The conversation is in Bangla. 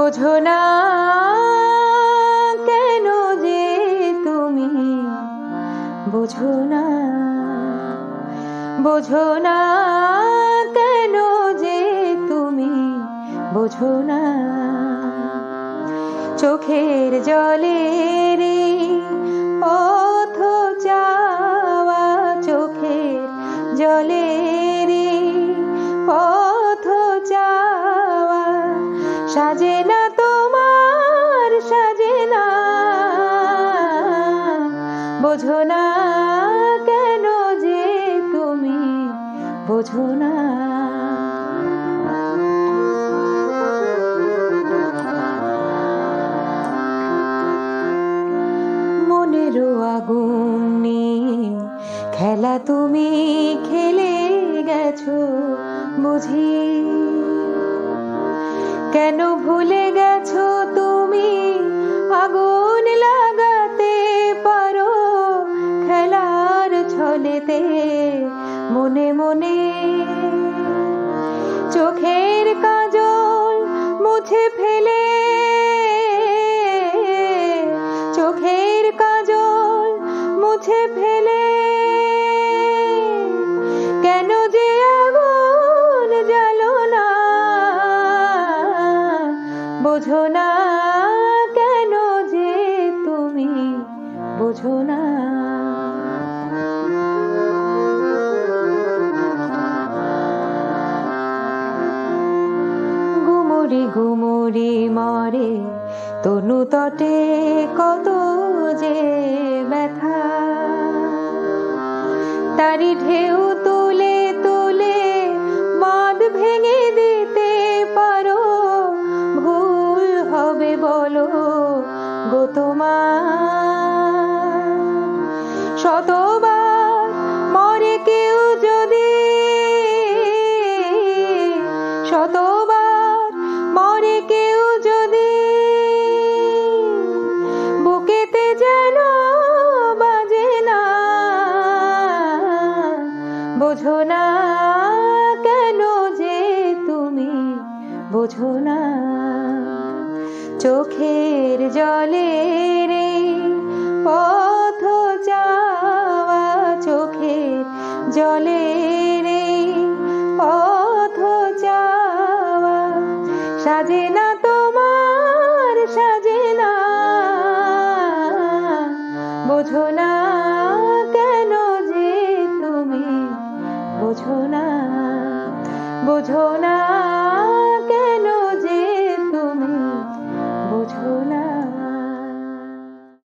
বোঝো না কেন যে তুমি, বোঝো না, বোঝো না কেন যে তুমি, বোঝো না। চোখের জলের পথ চাওয়া, চোখের জলের পথ চাওয়া, সাজে না তোমার সাজে না। বোঝো না কেন যে তুমি, বোঝো না। মনেরও আগুন নিয়ে খেলা তুমি খেলে গেছো বুঝি, কেন ভুলে গেছো তুমি আগুন লাগাতে পারো খেলার ছলেতে মনে মনে। চোখের কাজল মুছে ফেলে, চোখের কাজল মুছে ফেলে, কেন যে আগুন জ্বালো না। বোঝো না কেন যে তুমি, বোঝো না। গুমরি গুমরি মরে তনু তটে কত যে ব্যথা, তারি ঢেউ তুলে তুলে বাঁধ ভেঙে দিতে পারো, ভুল হবে বলো গো তোমার। শতবার মরে কেউ যদি, শতবার মরে কেউ যদি, বুকেতে যেন বাজে না। বোঝো না কেন যে তুমি, বোঝো না। চোখের জলের পথ চাওয়া, চোখের জলের পথ চাওয়া, সাজে না তোমার সাজে না। বোঝো না কেন যে তুমি, বোঝো না, বোঝো না।